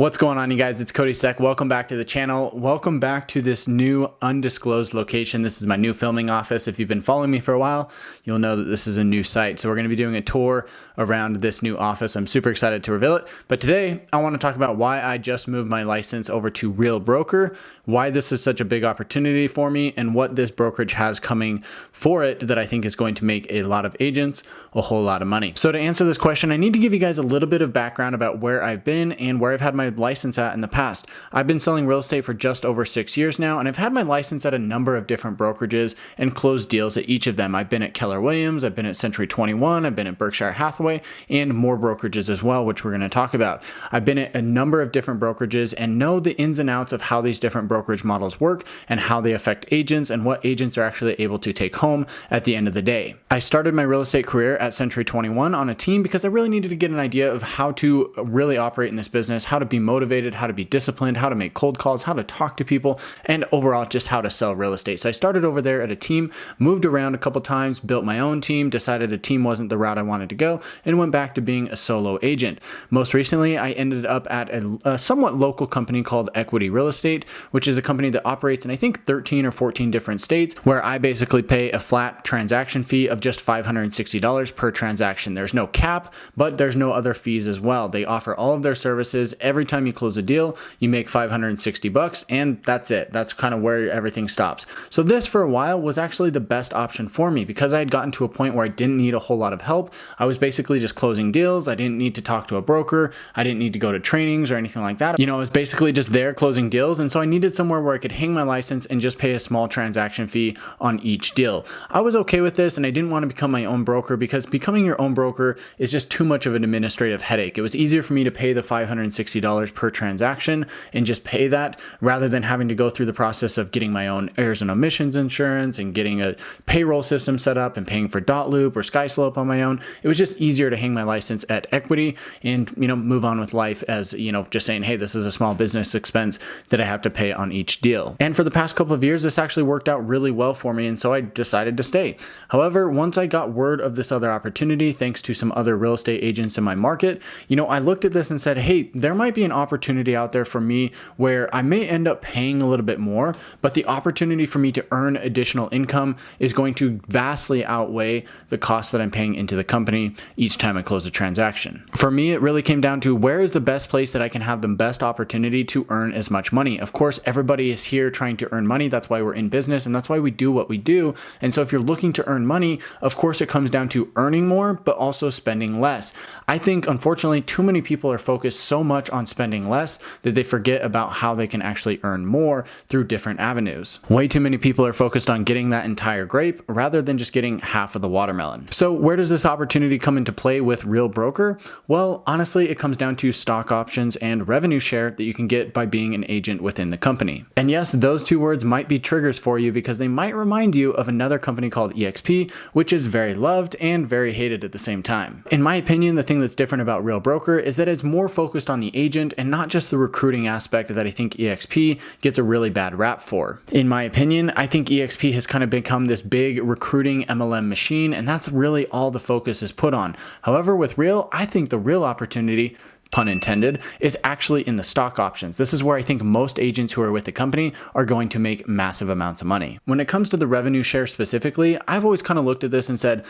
What's going on, you guys? It's Cody Steck. Welcome back to the channel. Welcome back to this new undisclosed location. This is my new filming office. If you've been following me for a while, you'll know that this is a new site. So we're going to be doing a tour around this new office. I'm super excited to reveal it. But today I want to talk about why I just moved my license over to Real Broker, why this is such a big opportunity for me, and what this brokerage has coming for it that I think is going to make a lot of agents a whole lot of money. So to answer this question, I need to give you guys a little bit of background about where I've been and where I've had my license at in the past. I've been selling real estate for just over 6 years now, and I've had my license at a number of different brokerages and closed deals at each of them. I've been at Keller Williams, I've been at Century 21, I've been at Berkshire Hathaway, and more brokerages as well, which we're going to talk about. I've been at a number of different brokerages and know the ins and outs of how these different brokerage models work and how they affect agents and what agents are actually able to take home at the end of the day. I started my real estate career at Century 21 on a team because I really needed to get an idea of how to really operate in this business, how to be motivated, how to be disciplined, how to make cold calls, how to talk to people, and overall just how to sell real estate. So I started over there at a team, moved around a couple times, built my own team, decided a team wasn't the route I wanted to go, and went back to being a solo agent. Most recently, I ended up at a somewhat local company called Equity Real Estate, which is a company that operates in I think 13 or 14 different states, where I basically pay a flat transaction fee of just $560 per transaction. There's no cap, but there's no other fees as well. They offer all of their services. Every time you close a deal, you make $560, and that's it. That's kind of where everything stops. So this for a while was actually the best option for me because I had gotten to a point where I didn't need a whole lot of help. I was basically just closing deals. I didn't need to talk to a broker. I didn't need to go to trainings or anything like that. I was basically just there closing deals, and so I needed somewhere where I could hang my license and just pay a small transaction fee on each deal. I was okay with this, and I didn't want to become my own broker because becoming your own broker is just too much of an administrative headache. It was easier for me to pay the $560 per transaction and just pay that rather than having to go through the process of getting my own errors and omissions insurance and getting a payroll system set up and paying for Dotloop or SkySlope on my own. It was just easier to hang my license at Equity and move on with life as just saying, hey, this is a small business expense that I have to pay on each deal. And for the past couple of years, this actually worked out really well for me, and so I decided to stay. However, once I got word of this other opportunity, thanks to some other real estate agents in my market, I looked at this and said, hey, there might be an opportunity out there for me where I may end up paying a little bit more, but the opportunity for me to earn additional income is going to vastly outweigh the costs that I'm paying into the company each time I close a transaction. For me, it really came down to where is the best place that I can have the best opportunity to earn as much money. Of course, everybody is here trying to earn money. That's why we're in business, and that's why we do what we do. And so if you're looking to earn money, of course, it comes down to earning more, but also spending less. I think, unfortunately, too many people are focused so much on spending less that they forget about how they can actually earn more through different avenues. Way too many people are focused on getting that entire grape rather than just getting half of the watermelon. So where does this opportunity come into play with Real Broker? Well, honestly, it comes down to stock options and revenue share that you can get by being an agent within the company. And yes, those two words might be triggers for you because they might remind you of another company called EXP, which is very loved and very hated at the same time. In my opinion, the thing that's different about Real Broker is that it's more focused on the agent and not just the recruiting aspect that I think EXP gets a really bad rap for. In my opinion, I think EXP has kind of become this big recruiting MLM machine, and that's really all the focus is put on. However, with Real, I think the real opportunity, pun intended, is actually in the stock options. This is where I think most agents who are with the company are going to make massive amounts of money. When it comes to the revenue share specifically, I've always kind of looked at this and said,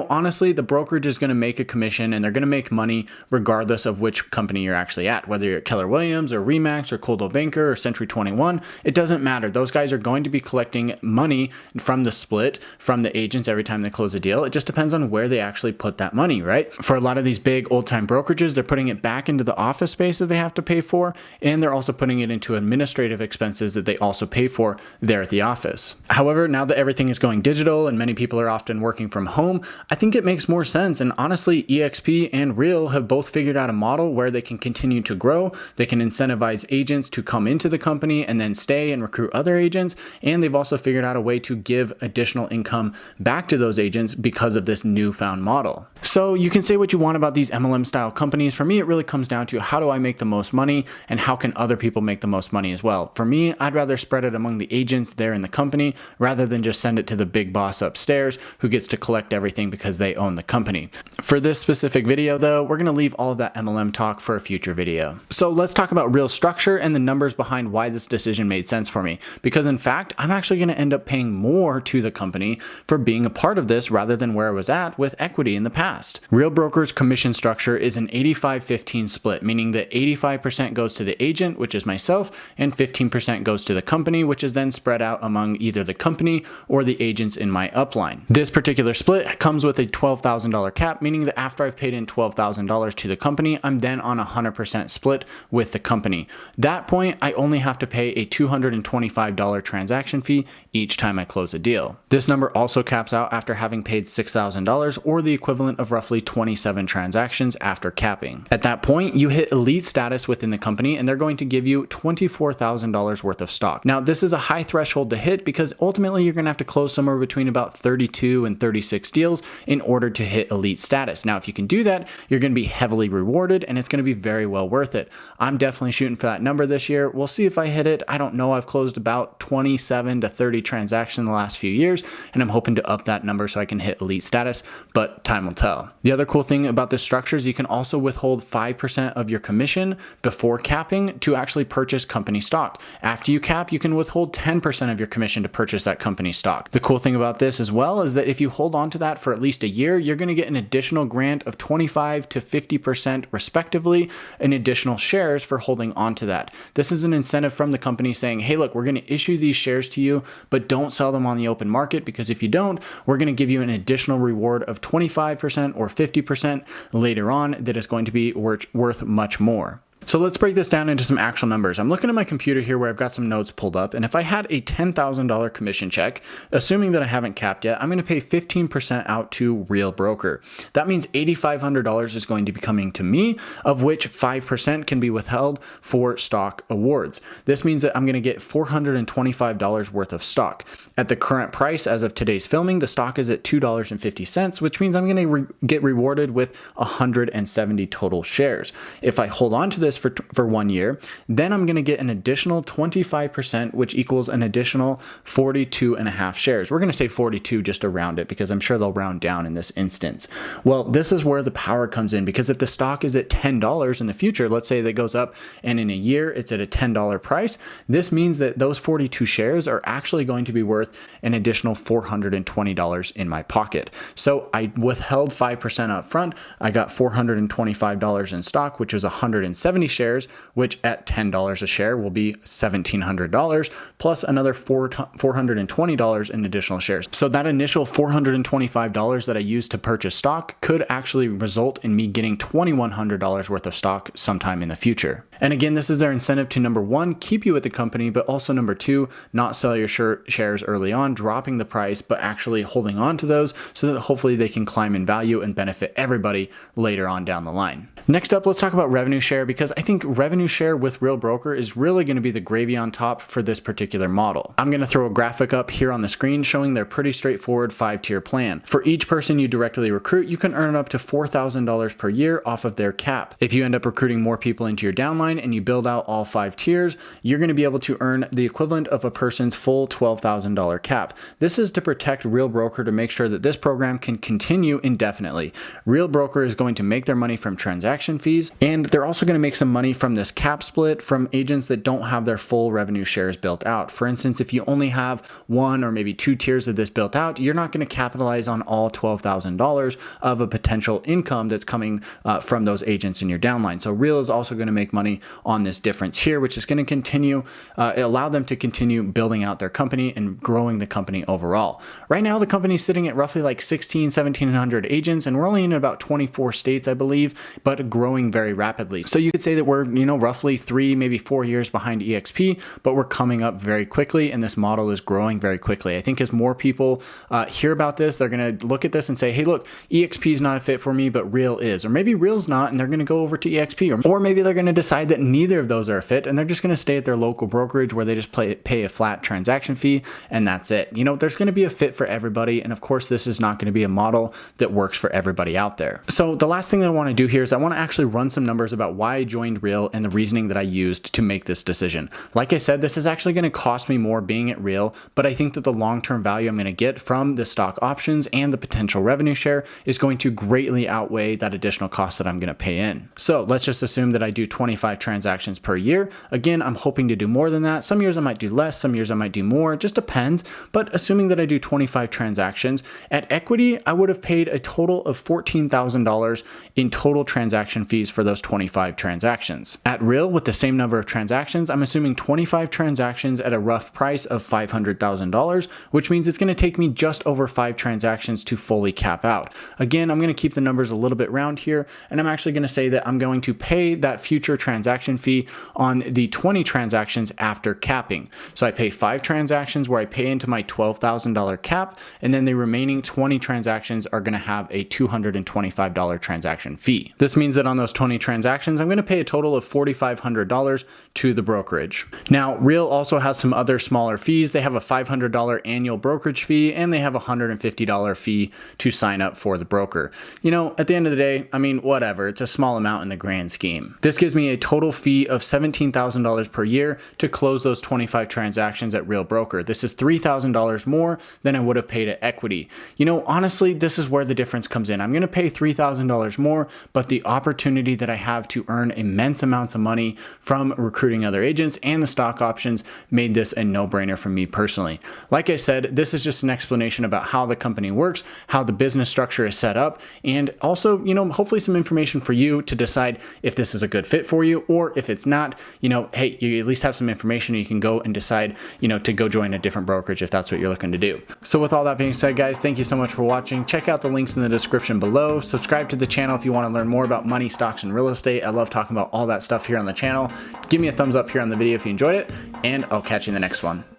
honestly, the brokerage is going to make a commission and they're going to make money regardless of which company you're actually at, whether you're at Keller Williams or Remax or Coldwell Banker or Century 21, it doesn't matter. Those guys are going to be collecting money from the split from the agents every time they close a deal. It just depends on where they actually put that money, right? For a lot of these big old time brokerages, they're putting it back into the office space that they have to pay for, and they're also putting it into administrative expenses that they also pay for there at the office. However, now that everything is going digital and many people are often working from home, I think it makes more sense. And honestly, EXP and Real have both figured out a model where they can continue to grow. They can incentivize agents to come into the company and then stay and recruit other agents. And they've also figured out a way to give additional income back to those agents because of this newfound model. So you can say what you want about these MLM style companies. For me, it really comes comes down to how do I make the most money and how can other people make the most money as well. For me, I'd rather spread it among the agents there in the company rather than just send it to the big boss upstairs who gets to collect everything because they own the company. For this specific video though, we're going to leave all of that MLM talk for a future video. So let's talk about real structure and the numbers behind why this decision made sense for me. Because in fact, I'm actually going to end up paying more to the company for being a part of this rather than where I was at with equity in the past. Real Broker's commission structure is an 85-15 split, meaning that 85% goes to the agent, which is myself, and 15% goes to the company, which is then spread out among either the company or the agents in my upline. This particular split comes with a $12,000 cap, meaning that after I've paid in $12,000 to the company, I'm then on 100% split with the company. That point, I only have to pay a $225 transaction fee each time I close a deal. This number also caps out after having paid $6,000 or the equivalent of roughly 27 transactions after capping. At that point, you hit elite status within the company and they're going to give you $24,000 worth of stock. Now, this is a high threshold to hit because ultimately you're going to have to close somewhere between about 32 and 36 deals in order to hit elite status. Now, if you can do that, you're going to be heavily rewarded and it's going to be very well worth it. I'm definitely shooting for that number this year. We'll see if I hit it. I don't know. I've closed about 27 to 30 transactions in the last few years, and I'm hoping to up that number so I can hit elite status, but time will tell. The other cool thing about this structure is you can also withhold 5% of your commission before capping to actually purchase company stock. After you cap, you can withhold 10% of your commission to purchase that company stock. The cool thing about this as well is that if you hold on to that for at least a year, you're going to get an additional grant of 25 to 50% respectively in additional shares for holding on to that. This is an incentive from the company saying, hey, look, we're going to issue these shares to you, but don't sell them on the open market, because if you don't, we're going to give you an additional reward of 25% or 50% later on that is going to be worth much more. So let's break this down into some actual numbers. I'm looking at my computer here where I've got some notes pulled up, and if I had a $10,000 commission check, assuming that I haven't capped yet, I'm going to pay 15% out to Real Broker. That means $8,500 is going to be coming to me, of which 5% can be withheld for stock awards. This means that I'm going to get $425 worth of stock. At the current price as of today's filming, the stock is at $2.50, which means I'm going to get rewarded with 170 total shares. If I hold on to this for 1 year, then I'm going to get an additional 25%, which equals an additional 42.5 shares. We're going to say 42 just to round it because I'm sure they'll round down in this instance. Well, this is where the power comes in, because if the stock is at $10 in the future, let's say that goes up and in a year it's at a $10 price, this means that those 42 shares are actually going to be worth an additional $420 in my pocket. So I withheld 5% up front. I got $425 in stock, which is 170 shares, which at $10 a share will be $1,700 plus another $420 in additional shares. So that initial $425 that I used to purchase stock could actually result in me getting $2,100 worth of stock sometime in the future. And again, this is their incentive to, number one, keep you at the company, but also number two, not sell your shares early on, dropping the price, but actually holding on to those so that hopefully they can climb in value and benefit everybody later on down the line. Next up, let's talk about revenue share, because I think revenue share with Real Broker is really going to be the gravy on top for this particular model. I'm going to throw a graphic up here on the screen showing their pretty straightforward 5-tier plan. For each person you directly recruit, you can earn up to $4,000 per year off of their cap. If you end up recruiting more people into your downline and you build out all 5 tiers, you're going to be able to earn the equivalent of a person's full $12,000 cap. This is to protect Real Broker, to make sure that this program can continue indefinitely. Real Broker is going to make their money from transaction fees, and they're also going to make some money from this cap split from agents that don't have their full revenue shares built out. For instance, if you only have 1 or maybe 2 tiers of this built out, you're not going to capitalize on all $12,000 of a potential income that's coming from those agents in your downline. So Real is also going to make money on this difference here, which is going to continue, allow them to continue building out their company and growing the company overall. Right now, the company is sitting at roughly like 1,700 agents, and we're only in about 24 states, I believe, but growing very rapidly. So you could say that we're, roughly 3, maybe 4 years behind EXP, but we're coming up very quickly, and this model is growing very quickly. I think as more people hear about this, they're going to look at this and say, hey, look, EXP is not a fit for me, but Real is. Or maybe Real's not, and they're going to go over to EXP. Or maybe they're going to decide that neither of those are a fit, and they're just going to stay at their local brokerage where they just pay a flat transaction fee, and that's it. There's going to be a fit for everybody, and of course, this is not going to be a model that works for everybody out there. So the last thing that I want to do here is I want to to actually run some numbers about why I joined Real and the reasoning that I used to make this decision. Like I said, this is actually going to cost me more being at Real, but I think that the long-term value I'm going to get from the stock options and the potential revenue share is going to greatly outweigh that additional cost that I'm going to pay in. So let's just assume that I do 25 transactions per year. Again, I'm hoping to do more than that. Some years I might do less, some years I might do more, it just depends. But assuming that I do 25 transactions, at equity, I would have paid a total of $14,000 in total transaction fees for those 25 transactions. At Real, with the same number of transactions, I'm assuming 25 transactions at a rough price of $500,000, which means it's going to take me just over 5 transactions to fully cap out. Again, I'm going to keep the numbers a little bit round here, and I'm actually going to say that I'm going to pay that future transaction fee on the 20 transactions after capping. So I pay 5 transactions where I pay into my $12,000 cap, and then the remaining 20 transactions are going to have a $225 transaction fee. This means that on those 20 transactions, I'm going to pay a total of $4,500 to the brokerage. Now, Real also has some other smaller fees. They have a $500 annual brokerage fee, and they have a $150 fee to sign up for the broker. You know, at the end of the day, I mean, whatever, it's a small amount in the grand scheme. This gives me a total fee of $17,000 per year to close those 25 transactions at Real Broker. This is $3,000 more than I would have paid at equity. You know, honestly, this is where the difference comes in. I'm going to pay $3,000 more, but the opportunity that I have to earn immense amounts of money from recruiting other agents and the stock options made this a no-brainer for me personally. Like I said, this is just an explanation about how the company works, how the business structure is set up, and also, you know, hopefully some information for you to decide if this is a good fit for you, or if it's not, you know, hey, you at least have some information and you can go and decide, you know, to go join a different brokerage if that's what you're looking to do. So with all that being said, guys, thank you so much for watching. Check out the links in the description below. Subscribe to the channel if you want to learn more about money, stocks, and real estate. I love talking about all that stuff here on the channel. Give me a thumbs up here on the video if you enjoyed it, and I'll catch you in the next one.